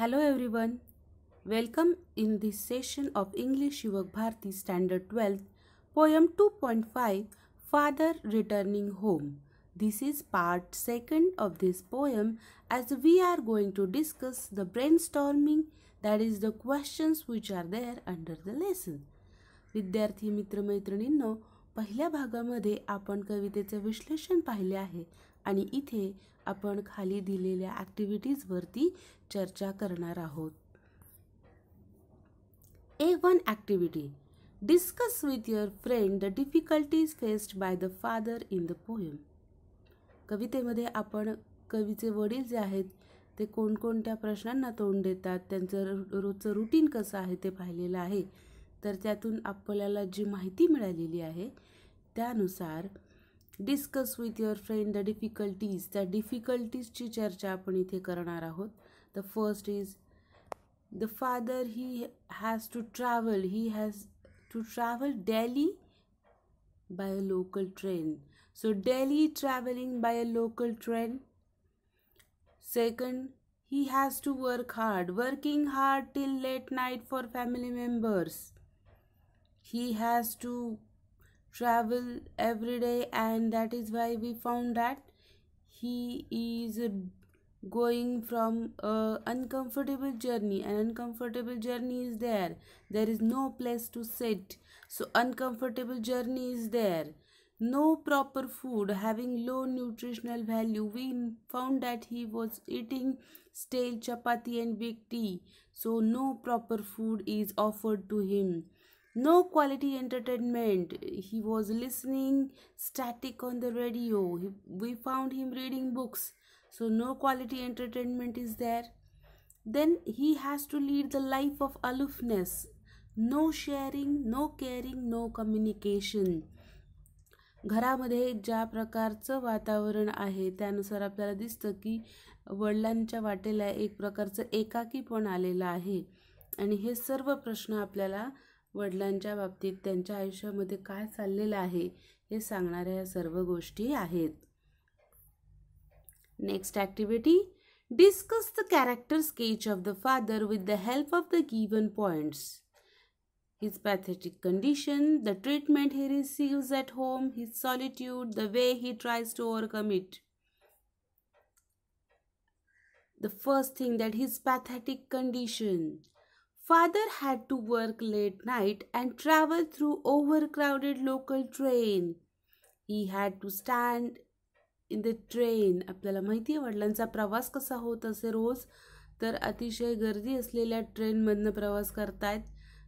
Hello everyone, welcome in this session of English Yuvak Bharti Standard 12th, Poem 2.5 Father Returning Home. This is part 2nd of this poem as we are going to discuss the brainstorming, that is the questions which are there under the lesson. विद्यार्थी मित्रमैत्रिणींनो, पहिल्या भागामध्ये आपण कवितेचे विश्लेषण पाहिले आहे आणि इथे आपण खाली दिलेल्या ॲक्टिव्हिटीजवरती चर्चा करणार आहोत. A1 activity. Discuss with your friend the difficulties faced by the father in the poem. कवितेमध्ये आपण कवीचे वडील जे आहेत ते कोणकोणत्या प्रश्नांना तोंड देतात, त्यांचं रोजचं रुटीन कसं आहे ते पाहिलेलं आहे. तर त्यातून आपल्याला जी माहिती मिळालेली आहे त्यानुसार discuss with your friend the difficulties, त्या डिफिकल्टीजची चर्चा आपण इथे करणार आहोत. The first is the father he has to travel Delhi by a local train. So Delhi traveling by a local train. Second, he has to working hard till late night for family members. He has to travel every day, and that is why we found that he is going from an uncomfortable journey. An uncomfortable journey is there. There is no place to sit, so uncomfortable journey is there. No proper food, having low nutritional value. We found that he was eating stale chapati and big tea, so no proper food is offered to him. No quality entertainment. He was listening static on the radio. We found him reading books, so no quality entertainment is there. Then he has to lead the life of aloofness. No sharing, no caring, no communication. घरामध्ये ज्या प्रकारचं वातावरण आहे त्यानुसार आपल्याला दिसतं की वडिलांच्या वाटेला एक प्रकारचं एकाकीपण आलेलं आहे. आणि हे सर्व प्रश्न आपल्याला वडिलांच्या बाबतीत त्यांच्या आयुष्यामध्ये काय चाललेलं आहे हे सांगणाऱ्या या सर्व गोष्टी आहेत. Next activity. Discuss the character sketch of the father with the help of the given points. His pathetic condition, the treatment he receives at home, his solitude, the way he tries to overcome it. The first thing, that his pathetic condition. Father had to work late night and travel through overcrowded local train. He had to stand in the train. आपल्याला माहिती आहे वडिलांचा प्रवास कसा होत असे रोज. तर अतिशय गर्दी असलेल्या ट्रेनमधनं प्रवास करतायत.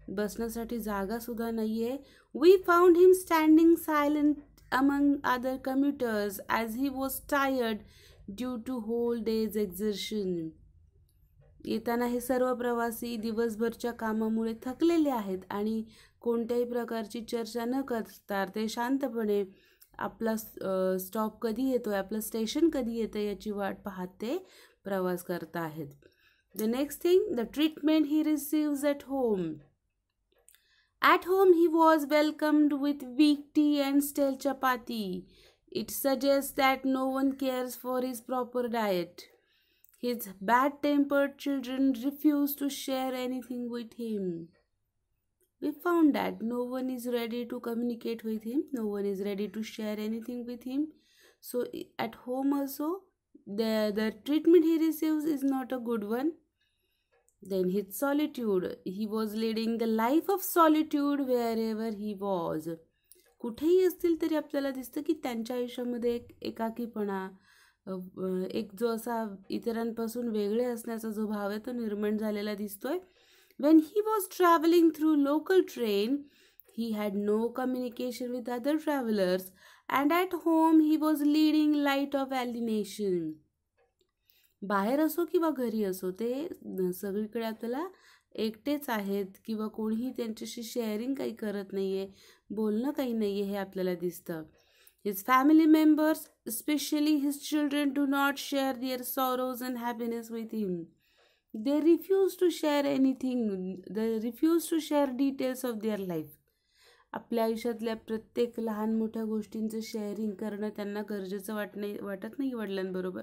बसण्यासाठी जागा सुद्धा नाहीये. We found him standing silent among other commuters as he was tired due to whole day's exertion. येताना हे सर्व प्रवासी दिवसभरच्या कामामुळे थकलेले आहेत आणि कोणत्याही प्रकारची चर्चा न करता ते शांतपणे आपला स्टॉप कधी येतोय, आपलं स्टेशन कधी येतं याची वाट पाहत ते प्रवास करत आहेत. The next thing, the treatment he receives at home. At home, he was welcomed with weak tea and stale chapati. It suggests that no one cares for his proper diet. His bad-tempered children refuse to share anything with him. We found that no one is ready to communicate with him. No one is ready to share anything with him. So at home also, the treatment he receives is not a good one. Then his solitude. He was leading the life of solitude wherever he was. कुठेही असतील तरी आपल्याला दिसतं की त्यांच्या आयुष्यामध्ये एक एकाकीपणा, एक जो असा इतरांपासून वेगळे असण्याचा जो भाव आहे तो निर्माण झालेला दिसतोय. When he was traveling through local train, he had no communication with other travelers, and at home he was leading life of alienation. बाहेर असो किंवा घरी असो ते सगळीकडे आपल्याला एकटेच आहेत किंवा कोणीही त्यांच्याशी शेअरिंग काही करत नाही आहे, बोलणं काही नाही आहे हे आपल्याला दिसतं. His family members, specially his children, do not share their sorrows and happiness with him. They refuse to share anything. They refuse to share details of their life. आपल्या आयुष्यातल्या प्रत्येक लहान मोठ्या गोष्टींचं शेअरिंग करणं त्यांना गरजेचं वाटत नाही वडिलांबरोबर.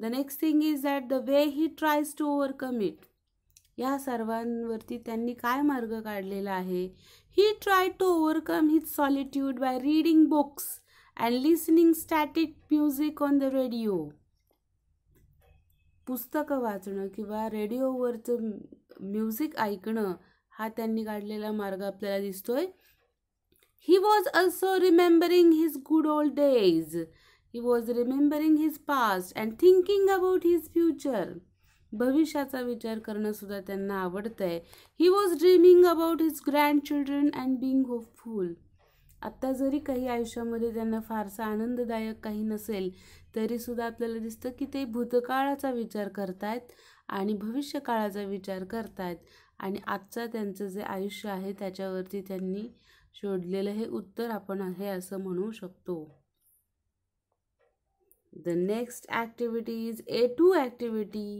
The next thing is that the way he tries to overcome it. या सर्वांवरती त्यांनी काय मार्ग काढलेला आहे? He tried to overcome his solitude by reading books and listening static music on the radio. पुस्तकं वाचणं किंवा रेडिओवरचं म्युझिक ऐकणं हा त्यांनी काढलेला मार्ग आपल्याला दिसतोय. He was also remembering his good old days. He was remembering his past and thinking about his future. भविष्याचा विचार करणं सुद्धा त्यांना आवडतंय. He was dreaming about his grandchildren and being hopeful. आत्ता जरी काही आयुष्यामध्ये त्यांना फारसा आनंददायक काही नसेल तरी सुद्धा आपल्याला दिसतं की ते भूतकाळाचा विचार करतायत आणि भविष्यकाळाचा विचार करतायत आणि आजचं त्यांचं जे आयुष्य आहे त्याच्यावरती त्यांनी शोधलेलं हे उत्तर आपण आहे असं म्हणू शकतो. The next activity is A2 activity.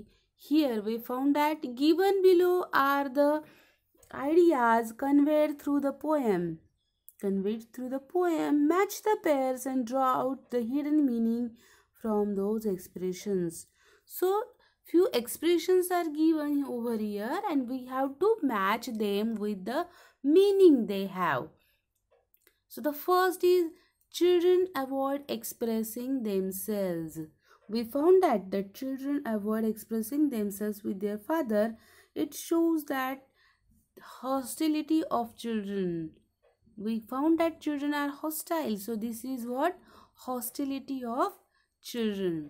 Here we found that given below are the ideas conveyed through the poem. Match the pairs and draw out the hidden meaning from those expressions. So few expressions are given over here and we have to match them with the meaning they have. So the first is children avoid expressing themselves. We found that the children avoid expressing themselves with their father. It shows that hostility of children. We found that children are hostile. So this is what? Hostility of children.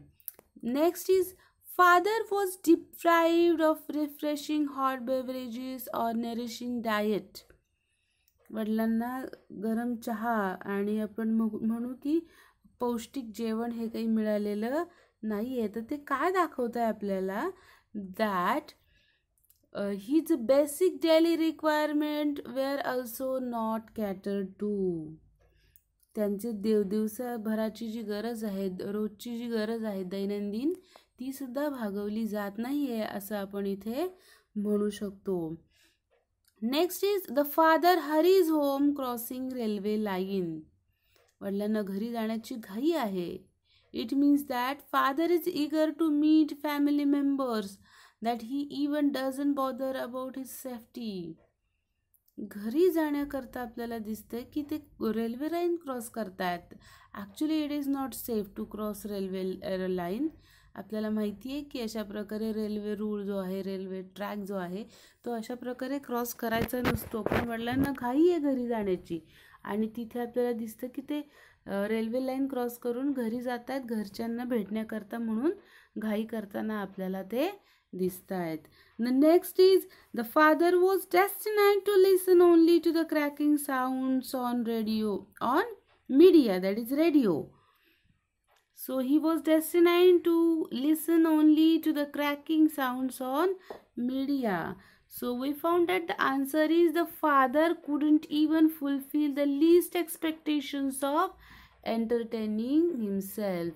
Next is father was deprived of refreshing hot beverages or nourishing diet. वडिलांना गरम चहा आणि आपण म्हणू की पौष्टिक जेवण हे काही मिळालेलं नाही आहे. तर ते काय दाखवत आहे आपल्याला? That his basic daily requirement were also not catered to. त्यांचे दिवसाभराची जी गरज आहे, रोजची जी गरज आहे दैनंदिन, ती सुद्धा भागवली जात नाही आहे असं आपण इथे म्हणू शकतो. Next is the father hurries home crossing railway line. वडिलांना घरी जाण्याची घाई आहे. It means that father is eager to meet family members that he even doesn't bother about his safety. घरी जाण्याकरता आपल्याला दिसतंय की ते रेल्वे लाईन क्रॉस करतायत. Actually it is not safe to cross railway line. आपल्याला माहिती आहे की अशा प्रकारे रेल्वे रूळ जो आहे, रेल्वे ट्रॅक जो आहे तो अशा प्रकारे क्रॉस करायचा नसतो. पण वडिलांना घाई आहे घरी जाण्याची आणि तिथे आपल्याला दिसतं की ते रेल्वे लाईन क्रॉस करून घरी जात आहेत घरच्यांना भेटण्याकरता, म्हणून घाई करताना आपल्याला ते दिसत आहेत. The next is the father was destined to listen only to the cracking sounds on radio on media, that is radio. So he was destined to listen only to the cracking sounds on media. So we found that the answer is the father couldn't even fulfill the least expectations of entertaining himself.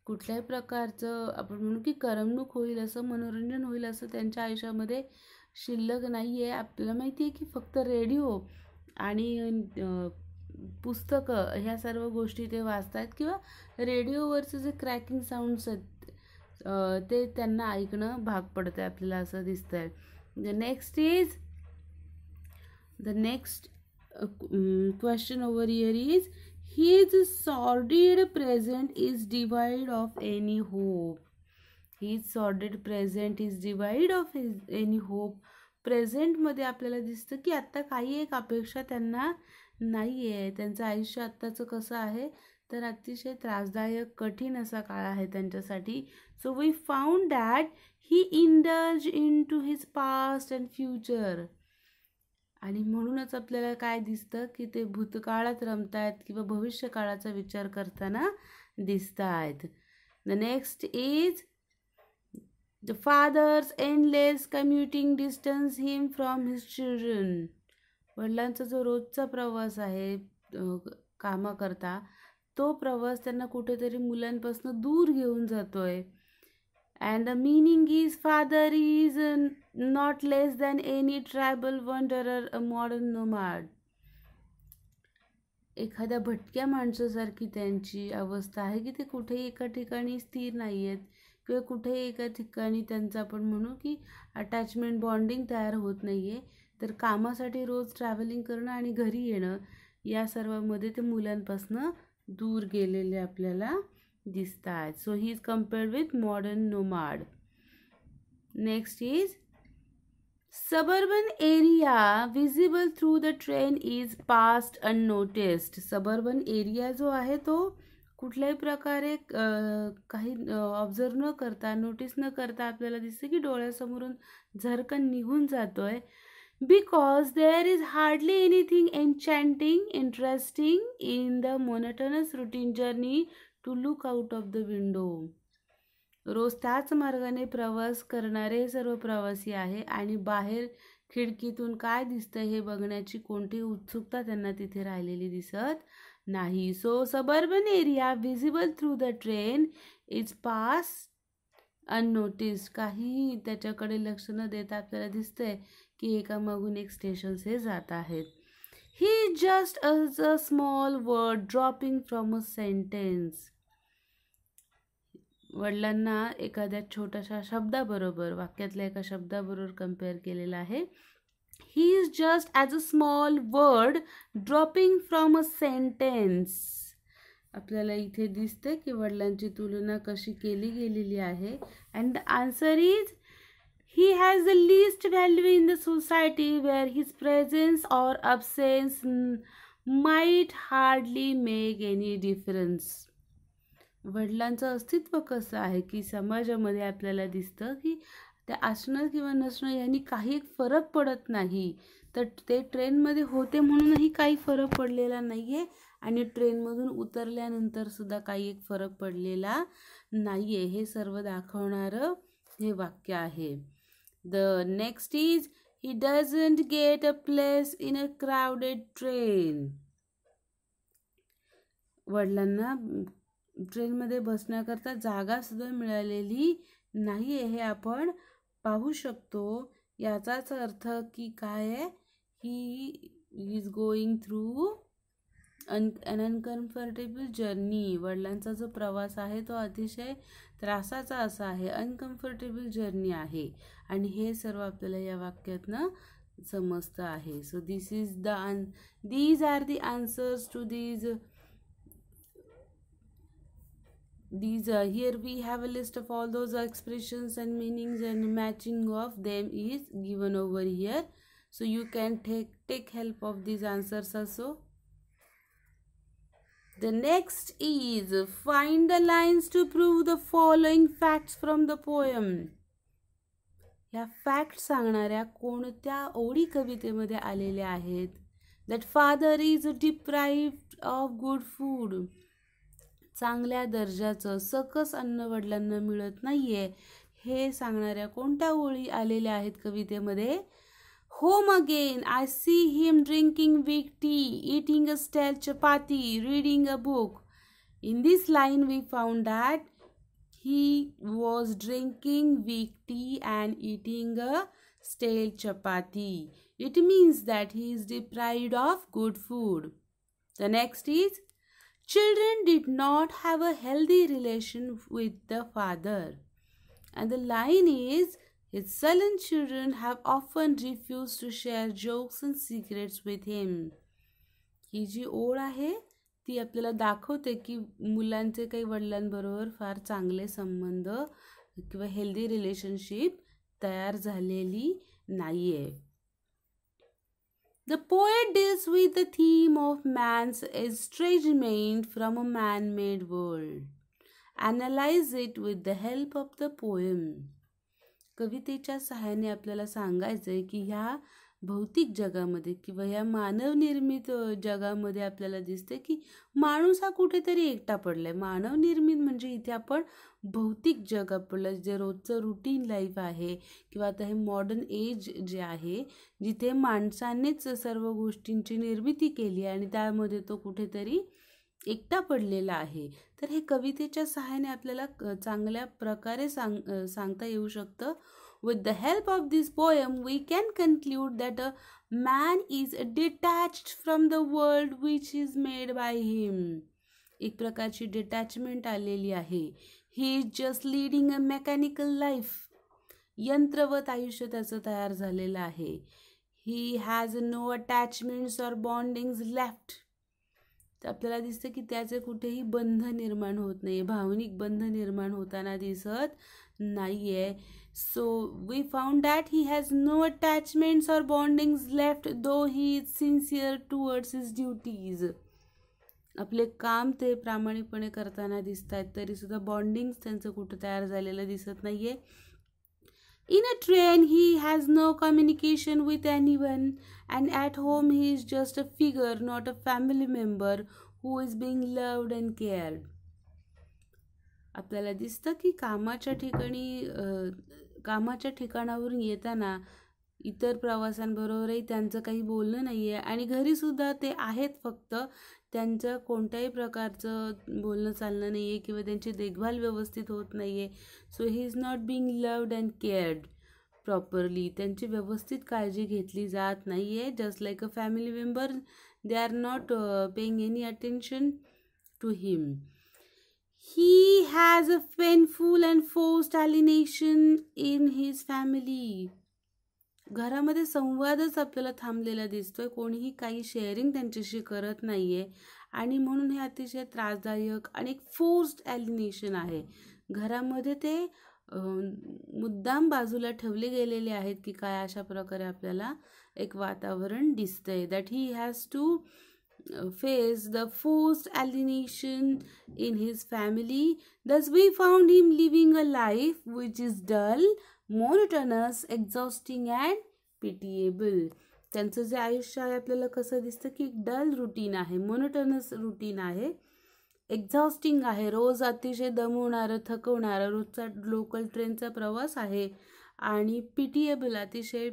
कुठल्याही प्रकारचं आपण म्हणू की करमणूक होईल असं, मनोरंजन होईल असं त्यांच्या आयुष्यामध्ये शिल्लक नाही आहे. आपल्याला माहिती आहे की फक्त रेडिओ आणि पुस्तकं ह्या सर्व गोष्टी ते वाचतात किंवा रेडिओवरचं जे क्रॅकिंग साऊंड्स आहेत ते त्यांना ऐकणं भाग पडतं आहे आपल्याला असं दिसतं आहे. The next question over here is his sordid present is devoid of any hope. His sordid present is devoid of any hope. प्रेझेंटमध्ये आपल्याला दिसतं की आत्ता काही एक अपेक्षा त्यांना नाही आहे. त्यांचं आयुष्य आत्ताचं कसं आहे तर अतिशय त्रासदायक कठीण असा काळ आहे त्यांच्यासाठी. So we found that he indulge in to his past and future. आणि म्हणूनच आपल्याला काय दिसतं की ते भूतकाळात रमतायत किंवा भविष्यकाळाचा विचार करताना दिसत आहेत. The next is the father's endless commuting distance him from his children. वडिलांचा जो रोजचा प्रवास आहे कामाकरता तो प्रवास त्यांना कुठेतरी मुलांपासून दूर घेऊन जातोय. And the meaning is father is not less than any tribal wanderer a modern nomad. एखाद्या भटक्या माणसासारखी त्यांची अवस्था आहे की ते कुठेही एका ठिकाणी स्थिर नाही आहेत किंवा कुठेही एका ठिकाणी त्यांचं आपण म्हणू की अटॅचमेंट बॉन्डिंग तयार होत नाही आहे. तर कामासाठी रोज ट्रॅव्हलिंग करणं आणि घरी येणं या सर्वांमध्ये ते मुलांपासून दूर गेलेले आपल्याला दिसतात. So he is compared with modern nomad. Next is suburban area visible through the train is passed unnoticed. suburban area जो आहे तो कुठल्याही प्रकारे काही ऑब्झर्व न करता नोटीस न करता आपल्याला दिसते की डोळ्यासमोरून झरकन निघून जातोय. because there is hardly anything enchanting, interesting in the monotonous routine journey to look out of the window. रोज त्याच मार्गाने प्रवास करणारे सर्व प्रवासी आहे आणि बाहेर खिडकीतून काय दिसतं हे बघण्याची कोणतीही उत्सुकता त्यांना तिथे राहिलेली दिसत नाही. So suburban area visible through the train is pass unnoticed. काहीही त्याच्याकडे लक्ष न देता आपल्याला दिसतंय की एकामागून एक स्टेशन्स हे जात आहेत. ही जस्ट अज a small word dropping from a sentence. वडिलांना एखाद्या छोट्याशा शब्दाबरोबर वाक्यातल्या एका शब्दाबरोबर कंपेअर केलेलं आहे. He is just as a small word dropping from a sentence. आपल्याला इथे दिसते की वडिलांची तुलना कशी केली गेलेली आहे. And the answer is he has the least value in the society where his presence or absence might hardly make any difference. वडिलांचं अस्तित्व कसं आहे की समाजामध्ये आपल्याला दिसतं की ते असणं किंवा नसणं यांनी काही फरक पडत नाही. तर ते ट्रेनमध्ये होते म्हणूनही काही फरक पडलेला नाही आहे आणि ट्रेनमधून उतरल्यानंतर सुद्धा काही एक फरक पडलेला नाही आहे. हे सर्व दाखवणारं हे वाक्य आहे. The next is he doesn't get a place in a crowded train. वडिलांना ट्रेनमध्ये बसण्याकरता जागासुद्धा मिळालेली नाही आहे हे आपण पाहू शकतो. याचाच अर्थ की काय आहे, he is going through an uncomfortable journey. वडिलांचा जो प्रवास आहे तो अतिशय त्रासाचा असा आहे, अनकम्फर्टेबल जर्नी आहे आणि हे सर्व आपल्याला या वाक्यातनं समजतं आहे. So these are the answers to here we have a list of all those expressions and meanings, and matching of them is given over here, so you can take help of these answers also. The next is find the lines to prove the following facts from the poem. या fact सांगणाऱ्या कोणत्या ओळी कवितेमध्ये आलेल्या आहेत. that father is deprived of good food. चांगल्या दर्जाचं सकस अन्न वडिलांना मिळत नाहीये हे सांगणाऱ्या कोणत्या ओळी आलेल्या आहेत कवितेमध्ये. Home again I see him drinking weak tea, eating a stale chapati, reading a book. In this line we found that he was drinking weak tea and eating a stale chapati. It means that he is deprived of good food. The next is children did not have a healthy relation with the father. And the line is, his sullen children have often refused to share jokes and secrets with him. ही जी ओळ आहे ती आपल्याला दाखवते की मुलांचे काही वडिलांबरोबर फार चांगले संबंध किंवा हेल्दी रिलेशनशिप तयार झालेली नाहीये. The poet deals with the theme of man's estrangement from a man-made world. Analyze it with the help of the poem. कवितेच्या सहाय्याने आपल्याला सांगायचं आहे की ह्या भौतिक जगामध्ये किंवा ह्या मानवनिर्मित जगामध्ये आपल्याला दिसते की माणूस हा कुठेतरी एकटा पडलाय. मानवनिर्मित म्हणजे इथे आपण भौतिक जग आपलं जे रोजचं रुटीन लाईफ आहे किंवा आता हे मॉडर्न एज जे आहे जिथे माणसानेच सर्व गोष्टींची निर्मिती केली आणि त्यामध्ये तो कुठेतरी एकटा पडलेला आहे. तर हे कवितेच्या सहाय्याने आपल्याला चांगल्या प्रकारे सांगता येऊ शकतं. With the help of this poem, we can conclude that a man is detached from the world which is made by him. एक प्रकारची डिटॅचमेंट आलेली आहे. He is just leading a mechanical life. यंत्रवत आयुष्य त्याचं तयार झालेलं आहे. He has no attachments or bondings left. तर आपल्याला दिसतं की त्याचे कुठेही बंध निर्माण होत नाही, भावनिक बंध निर्माण होताना दिसत नाही आहे. So we found that he has no attachments or bondings left though he is sincere towards his duties. आपले काम ते प्रामाणिकपणे करताना दिसत आहेत, तरीसुद्धा बॉन्डिंग्स त्यांचं कुठं तयार झालेलं दिसत नाही आहे. In a train, he has no communication with anyone, and at home, he is just a figure, not a family member who is being loved and cared. आपल्याला दिसतं की कामाच्या ठिकाणावरून येताना इतर प्रवाशांबरोबरही त्यांचं काही बोलणं नाही आहे, आणि घरीसुद्धा ते आहेत, फक्त त्यांचं कोणत्याही प्रकारचं बोलणं चालणं नाही आहे किंवा त्यांची देखभाल व्यवस्थित होत नाही आहे. So he is not being loved and cared properly. त्यांची व्यवस्थित काळजी घेतली जात नाही आहे. Just like a family member, they are not paying any attention to him. He has a painful and forced alienation in his family. घरामध्ये संवादच आपल्याला थांबलेला दिसतोय. कोणीही काही शेअरिंग त्यांच्याशी करत नाही आहे, आणि म्हणून हे अतिशय त्रासदायक आणि एक फोर्स्ड ॲलिनेशन आहे. घरामध्ये ते मुद्दाम बाजूला ठेवले गेलेले आहेत की काय, अशा प्रकारे आपल्याला एक वातावरण दिसतंय. That he has to face the forced alienation in his family. Thus we found him living a life which is dull, monotonous, exhausting and pitiable. त्यांचं जे आयुष्य आहे आपल्याला कसं दिसतं की डल रुटीन आहे, मोनोटनस रुटीन आहे, एक्झॉस्टिंग आहे, रोज अतिशय दमवणारं, थकवणारं रोजचा लोकल ट्रेनचा प्रवास आहे, आणि पिटिएबल, अतिशय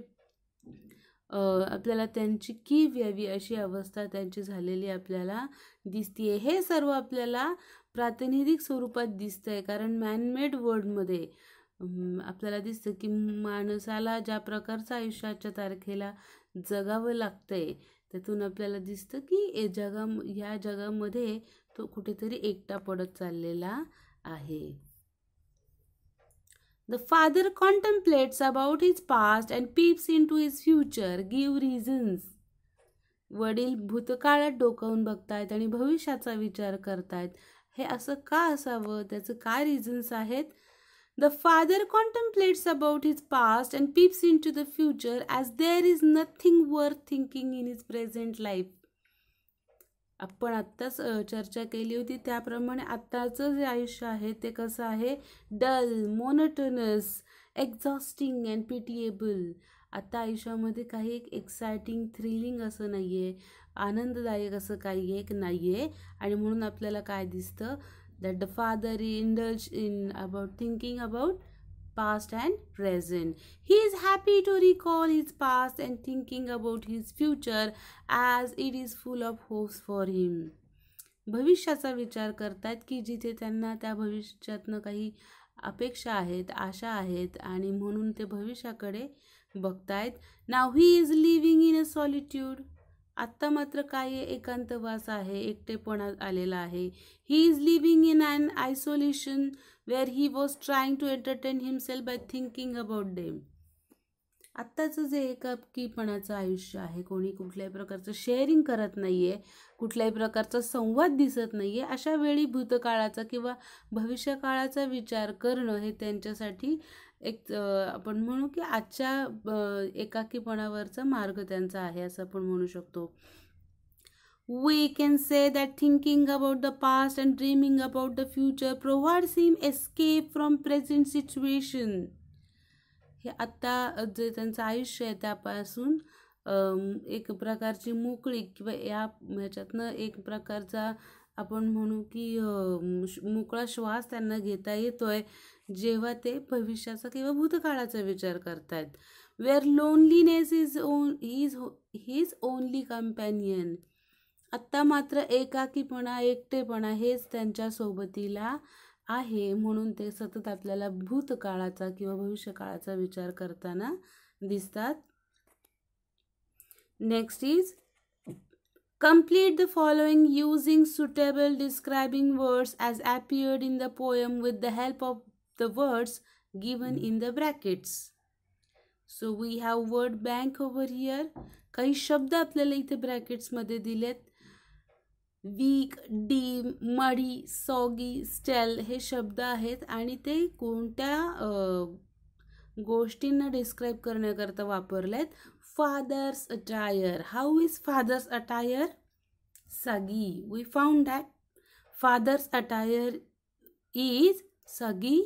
आपल्याला त्यांची कीव यावी अशी अवस्था त्यांची झालेली आपल्याला दिसतीये. हे सर्व आपल्याला प्रातिनिधिक स्वरूपात दिसतंय, कारण मॅनमेड वर्ल्डमध्ये आपल्याला दिसतं की माणसाला ज्या प्रकारचं आयुष्याच्या तारखेला जगावं लागतंय, त्यातून आपल्याला दिसतं की ह्या जगामध्ये तो कुठेतरी एकटा पडत चाललेला आहे. The father contemplates about his past and peeps into his future, give reasons. वडील भूतकाळात डोकावून बघतायत आणि भविष्याचा विचार करतायत. हे असं का असावं, त्याचं काय रिझन्स आहेत? The father contemplates about his past and peeps into the future as there is nothing worth thinking in his present life. आपण आत्ताच चर्चा केली होती त्याप्रमाणे आत्ताचं जे आयुष्य आहे ते कसं आहे? Dull, monotonous, exhausting and pitiable. आता आयुष्यामध्ये काही एक एक्सायटिंग, थ्रिलिंग असं नाही आहे, आनंददायक असं काही एक नाही आहे, आणि म्हणून आपल्याला काय दिसतं? That the father indulge in about thinking about past and present. He is happy to recall his past and thinking about his future as it is full of hopes for him. भविष्याचा विचार करतात की जिथे त्यांना त्या भविष्यातनं काही अपेक्षा आहेत, आशा आहेत, आणि म्हणून ते भविष्याकडे बघतायत. Now he is living in a solitude. आत्ता मात्र काय एकांतवास आहे, एकटेपणा आलेला आहे. He is living in an isolation where he was trying to entertain himself by thinking about them. आत्ताचं जे एकाकीपणाचं आयुष्य आहे, कोणी कुठल्याही प्रकारचं शेअरिंग करत नाही आहे, कुठल्याही प्रकारचा संवाद दिसत नाही आहे, अशा वेळी भूतकाळाचा किंवा भविष्यकाळाचा विचार करणं हे त्यांच्यासाठी एक आपण म्हणू की आजच्या एकाकीपणावरचा मार्ग त्यांचा आहे असं आपण म्हणू शकतो. We can say that thinking about the past and dreaming about the future provides him escape from present situation. हे आत्ता जे त्यांचं आयुष्य आहे त्यापासून एक प्रकारची मोकळीक किंवा ह्याच्यातनं एक प्रकारचा आपण म्हणू की मोकळा श्वास त्यांना घेता येतोय जेव्हा ते भविष्याचा किंवा भूतकाळाचा विचार करतात. Where loneliness is his only companion. आत्ता मात्र एकाकीपणा, एकटेपणा हेच त्यांच्या सोबतीला आहे, म्हणून ते सतत आपल्याला भूतकाळाचा किंवा भविष्यकाळाचा विचार करताना दिसतात. Next is Complete the following using suitable describing words as appeared in the poem with the help of the words given in the brackets. So we have word bank over here. काही शब्द आपल्याला इथे brackets मध्ये दिलेत. Weak, dim, मडी, soggy, स्टेल हे शब्द आहेत आणि ते कोणत्या गोष्टींना डिस्क्राइब करण्याकरता वापरलेत. Father's attire. How is father's attire? Saggy. We found that father's attire is saggy.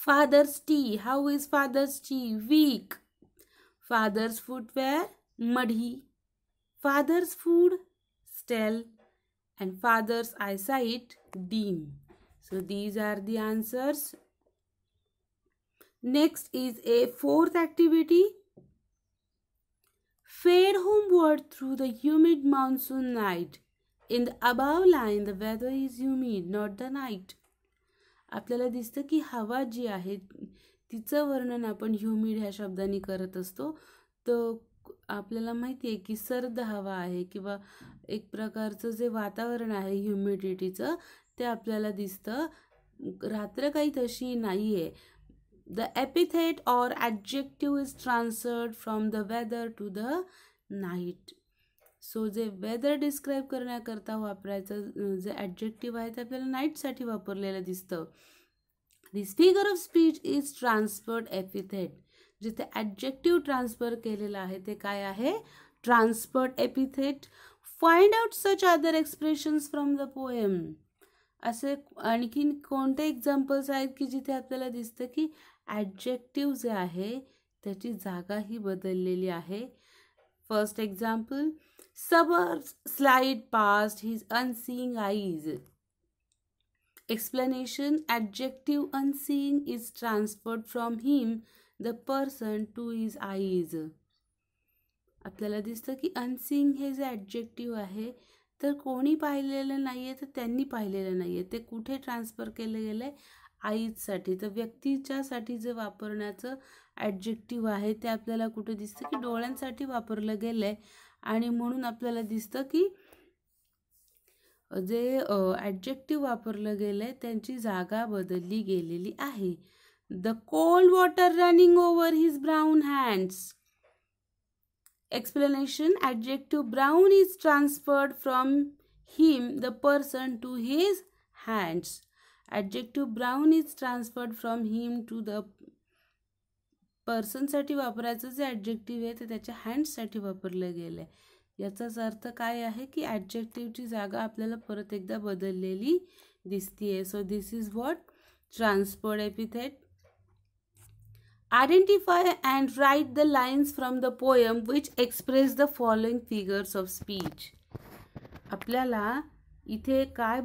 Father's tea. How is father's tea? Weak. Father's footwear? Muddy. Father's food? Stale. And father's eyesight? Dim. So these are the answers. Next is a fourth activity. Fare homeward through the humid monsoon night. In the above line, the weather is humid, not the night. आपल्याला दिसतं की हवा जी आहे तिचं वर्णन आपण humid ह्या शब्दाने करत असतो. तर आपल्याला माहिती आहे की सर्द हवा आहे किंवा एक प्रकारचं जे वातावरण आहे ह्युमिडिटीचं ते आपल्याला दिसतं. रात्र काही तशी नाही आहे. The epithet or adjective is transferred from the weather to the night. So जे वेदर डिस्क्राईब करण्याकरता वापरायचं जे ॲडजेक्टिव्ह आहे ते आपल्याला नाईटसाठी वापरलेलं दिसतं. This figure of speech is transferred epithet. जिथे ॲडजेक्टिव्ह ट्रान्सफर केलेलं आहे ते काय आहे? Transferred epithet. Find out such other expressions from the poem. असे आणखीन कोणते एक्झाम्पल्स आहेत की जिथे आपल्याला दिसतं की ॲडजेक्टिव्ह जे आहे त्याची जागाही बदललेली आहे. First example, suburbs slide past his unseeing eyes. Explanation, adjective unseeing is transferred from him, the person, to his eyes. आपल्याला दिसतं की अनसीइंग हे जे ॲडजेक्टिव्ह आहे तर कोणी पाहिलेलं नाही आहे तर त्यांनी पाहिलेलं नाही आहे. ते कुठे ट्रान्सफर केलं गेलं आहे? आईजसाठी. तर व्यक्तीच्यासाठी जे वापरण्याचं ॲडजेक्टिव्ह आहे ते आपल्याला कुठे दिसतं की डोळ्यांसाठी वापरलं गेलं आहे आणि म्हणून आपल्याला दिसतं की जे ॲडजेक्टिव्ह वापरलं गेलं आहे त्यांची जागा बदलली गेलेली आहे. The cold water running over his brown hands. Explanation, adjective brown is transferred from him the person to his hands. Adjective brown is transferred from him to the पर्सनसाठी वापरायचं जे ॲडजेक्टिव्ह आहे ते त्याच्या हँड्ससाठी वापरलं गेलं आहे. याचाच अर्थ काय आहे की ॲडजेक्टिव्हची जागा आपल्याला परत एकदा बदललेली दिसतीये. So this is what transferred epithet. Identify and write the lines from the poem which express the following figures of speech. आपल्याला इथे काय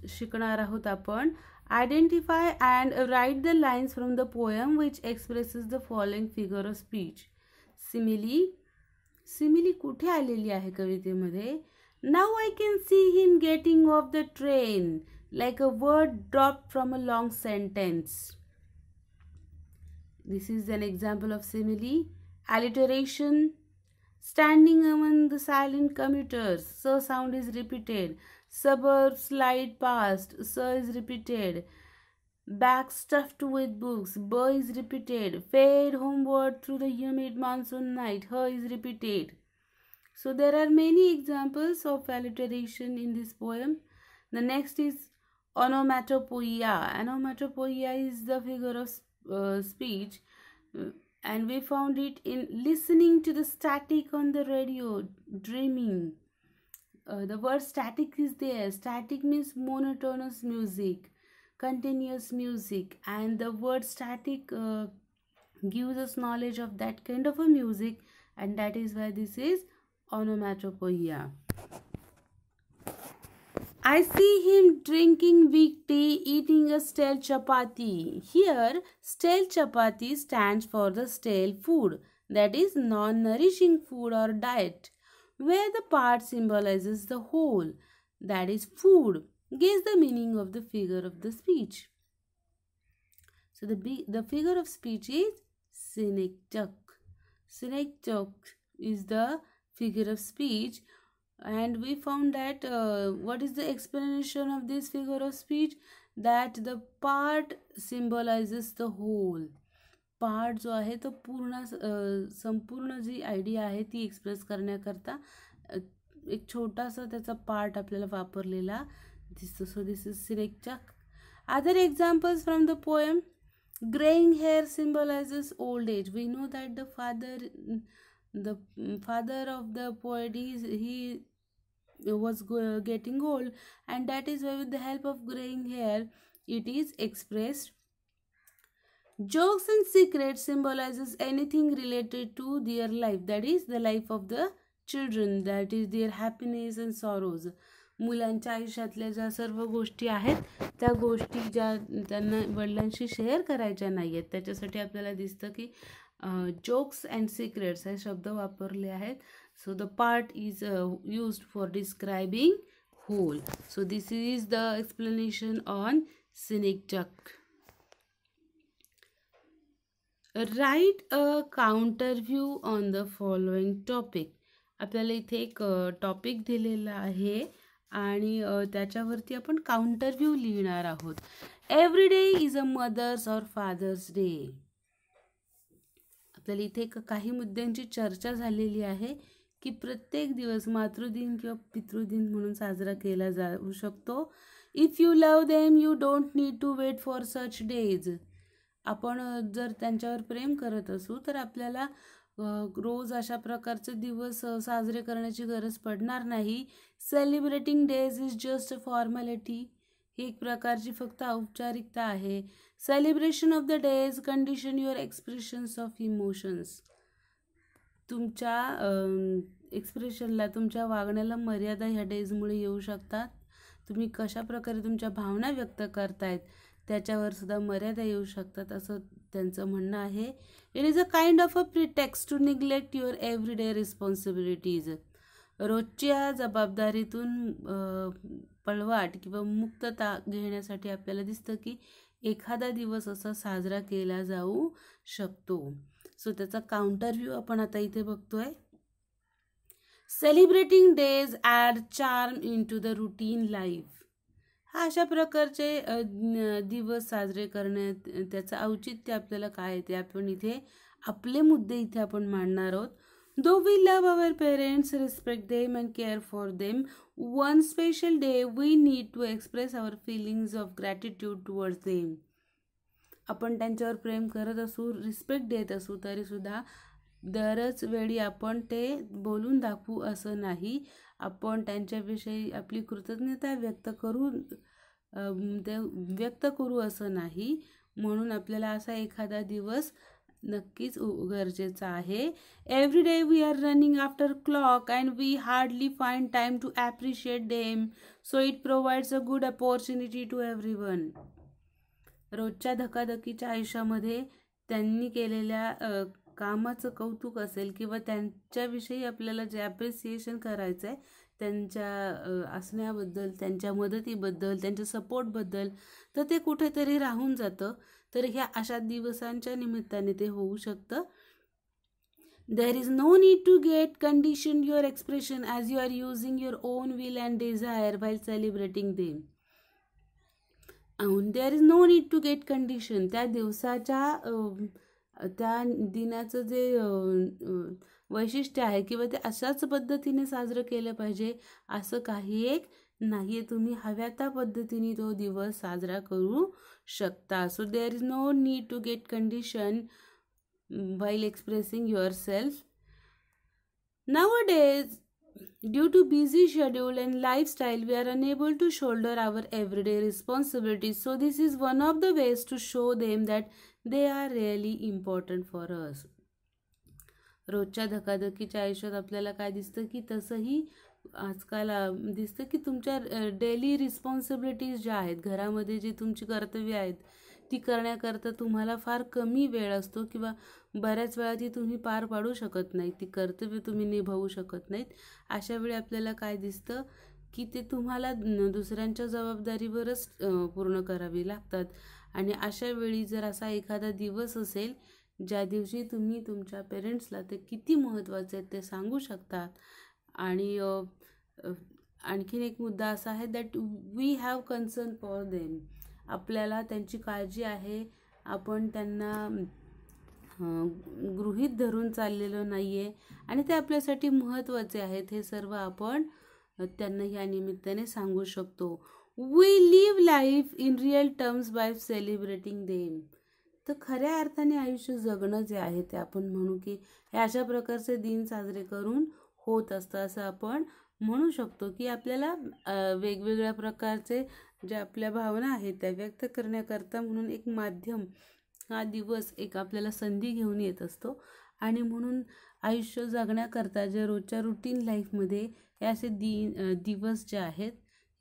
शिकणार आहोत आपण? Identify and write the lines from the poem which expresses the following figure of speech. Simile. Simile कुठे आलेली आहे कवितेमध्ये? Now I can see him getting off the train like a word dropped from a long sentence. This is an example of simile. Alliteration. Standing among the silent commuters, so sound is repeated. Suburbs slide past, so is repeated. Bags stuffed with books, b is repeated. Fade homeward through the humid monsoon night, h is repeated. So there are many examples of alliteration in this poem. The next is onomatopoeia. Onomatopoeia is the figure of speech and we found it in listening to the static on the radio, dreaming. The word static is there. Static means monotonous music, continuous music, and the word static gives us knowledge of that kind of a music, and that is why this is onomatopoeia. I see him drinking weak tea, eating a stale chapati. Here, stale chapati stands for the stale food, that is non-nourishing food or diet, where the part symbolizes the whole, that is food. Guess the meaning of the figure of the speech. So the figure of speech is synecdoche. Synecdoche is the figure of speech and we found that what is the explanation of this figure of speech, that the part symbolizes the whole. Part जो आहे तो पूर्ण संपूर्ण जी idea आहे ती express करण्याकरता एक छोटासा त्याचा पार्ट आपल्याला वापरलेला दिसतो. So this is synecdoche. Other examples from the poem. Graying hair symbolizes old age. We know that the father of the poet he was getting old, and that is why with the help of graying hair it is expressed. Jokes and secrets symbolizes anything related to their life, that is the life of the children, that is their happiness and sorrows. मुलांच्या आयुष्यातल्या ज्या सर्व गोष्टी आहेत त्या गोष्टी ज्या त्यांना वडिलांशी शेअर करायच्या नाही आहेत त्याच्यासाठी आपल्याला दिसतं की जोक्स अँड सिक्रेट्स हे शब्द वापरले आहेत. So the part is used for describing whole. So this is the explanation on synecdoche. Write a counter view on the following topic. आपल्याला इथे एक टॉपिक दिलेला आहे आणि त्याच्यावरती आपण काउंटर व्ह्यू लिहिणार आहोत. Every day is a mother's or father's day. आपल्याला इथे काही मुद्द्यांची चर्चा झालेली आहे की प्रत्येक दिवस मातृदिन किंवा पितृदिन म्हणून साजरा केला जाऊ शकतो. If you love them you don't need to wait for such days. आपण जर त्यांच्यावर प्रेम करत असू तर आपल्याला रोज अशा प्रकारचे दिवस साजरे करण्याची गरज पडणार नाही. Celebrating days is just a formality. ही एक प्रकारची फक्त औपचारिकता आहे. Celebration of the days condition your expressions of emotions. तुमच्या एक्सप्रेशनला तुमच्या वागण्याला मर्यादा ह्या डेजमुळे येऊ शकतात. तुम्ही कशा प्रकारे तुमच्या भावना व्यक्त करतायत त्याच्यावर सुद्धा मर्यादा येऊ शकतात असं त्यांचं म्हणणं आहे. It is a kind of a pretext to neglect your everyday responsibilities. रोजच्या जबाबदारीतून पळवाट किंवा मुक्तता घेण्यासाठी आपल्याला दिसतं की एखादा दिवस असा साजरा केला जाऊ शकतो. सो त्याचा काउंटर व्ह्यू आपण आता इथे बघतोय. Celebrating days add charm in to the routine life. हा अशा प्रकारचे दिवस साजरे करण्यात त्याचं औचित्य आपल्याला काय आहे ते आपण इथे आपले मुद्दे इथे आपण मांडणार आहोत. Though we love our parents, respect them and care for them, one special day we need to express our feelings of gratitude towards them. आपण त्यांच्यावर प्रेम करत असू, रिस्पेक्ट देत असू तरीसुद्धा दरच वेळी आपण ते बोलून दाखवू असं नाही. आपण त्यांच्याविषयी आपली कृतज्ञता व्यक्त करू असं नाही. म्हणून आपल्याला असा एखादा दिवस नक्कीच गरजेचा आहे. Every day we are running after clock and we hardly find time to appreciate them, so it provides a good opportunity to everyone. रोजच्या धकाधकीच्या आयुष्यामध्ये त्यांनी केलेल्या कामाचं कौतुक असेल किंवा त्यांच्याविषयी आपल्याला जे ॲप्रिसिएशन करायचं आहे त्यांच्या असण्याबद्दल, त्यांच्या मदतीबद्दल, त्यांच्या सपोर्टबद्दल, तर ते कुठेतरी राहून जातं. तर ह्या अशा दिवसांच्या निमित्ताने ते होऊ शकतं. There is no need to get condition your expression as you are using your own will and desire while celebrating them. There is no need to get condition. त्या दिवसाच्या त्या दिनाचं जे वैशिष्ट्य आहे किंवा ते अशाच पद्धतीने साजरं केलं पाहिजे असं काही एक नाही आहे. तुम्ही हव्या त्या पद्धतीने तो दिवस साजरा करू शकता. So there is no need to get condition while expressing yourself. Nowadays, due to busy schedule and lifestyle, we are unable to shoulder our everyday responsibilities. So this is one of the ways to show them that they are really important for us. रोजच्या धकाधकीच्या आयुष्यात आपल्याला काय दिसतं की तसंही आजकाल दिसतं की तुमच्या डेली रिस्पॉन्सिबिलिटीज ज्या आहेत, घरामध्ये जी तुमची कर्तव्य आहेत ती करण्याकरता तुम्हाला फार कमी वेळ असतो किंवा बऱ्याच वेळा ती तुम्ही पार पाडू शकत नाही, ती कर्तव्य तुम्ही निभावू शकत नाहीत. अशा वेळी आपल्याला काय दिसतं की ते तुम्हाला दुसऱ्यांच्या जबाबदारीवरच पूर्ण करावी लागतात. आणि अशा वेळी जर असा एखादा दिवस असेल ज्या दिवशी तुम्ही तुमच्या पेरेंट्सला ते किती महत्त्वाचे आहेत ते सांगू शकतात आणि आणखीन एक मुद्दा असा आहे that we have concern for them. आपल्याला त्यांची काळजी आहे, आपण त्यांना गृहीत धरून चाललेलो नाही आहे आणि ते आपल्यासाठी महत्त्वाचे आहेत. हे सर्व आपण त्यांना या निमित्ताने सांगू शकतो. We live life in real terms by celebrating them. तर खऱ्या अर्थाने आयुष्य जगणं जे आहे ते आपण म्हणू की हे अशा प्रकारचे दिन साजरे करून होत असतं, असं आपण म्हणू शकतो की आपल्याला वेगवेगळ्या प्रकारचे ज्या आपल्या भावना आहेत त्या व्यक्त करण्याकरता म्हणून एक माध्यम हा दिवस एक आपल्याला संधी घेऊन येत असतो. आणि म्हणून आयुष्य जगण्याकरता जे रोजच्या रुटीन लाईफमध्ये हे असे दिवस जे आहेत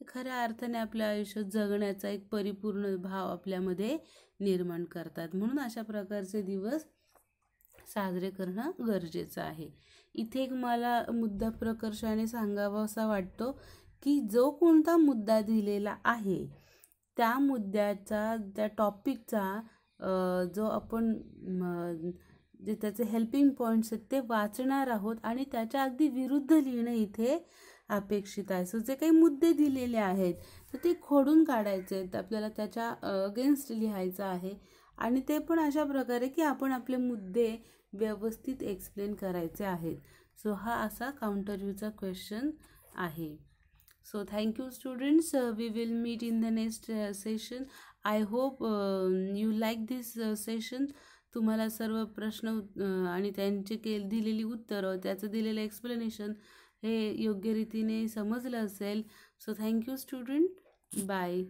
ते खऱ्या अर्थाने आपल्या आयुष्य जगण्याचा एक परिपूर्ण भाव आपल्यामध्ये निर्माण करतात. म्हणून अशा प्रकारचे दिवस साजरे करणं गरजेचं आहे. इथे एक मला मुद्दा प्रकर्षाने सांगावा असा वाटतो की जो कोणता मुद्दा दिलेला आहे त्या मुद्द्याचा त्या टॉपिकचा जो आपण जे त्याचे हेल्पिंग पॉईंट्स आहेत ते वाचणार आहोत आणि त्याच्या अगदी विरुद्ध लिहिणं इथे अपेक्षित आहे. सो जे काही मुद्दे दिलेले आहेत तर ते खोडून काढायचे आहेत, आपल्याला त्याच्या अगेन्स्ट लिहायचं आहे आणि ते पण अशा प्रकारे की आपण आपले मुद्दे व्यवस्थित एक्सप्लेन करायचे आहेत. सो हा असा काउंटरव्ह्यूचा क्वेश्चन आहे. So thank you students. We will meet in the next session. I hope you like this session. तुम्हाला सर्व प्रश्न आणि त्यांचे दिलेली उत्तरं त्याचं दिलेलं एक्सप्लेनेशन हे योग्य रीतीने समजलं असेल. So thank you student. बाय.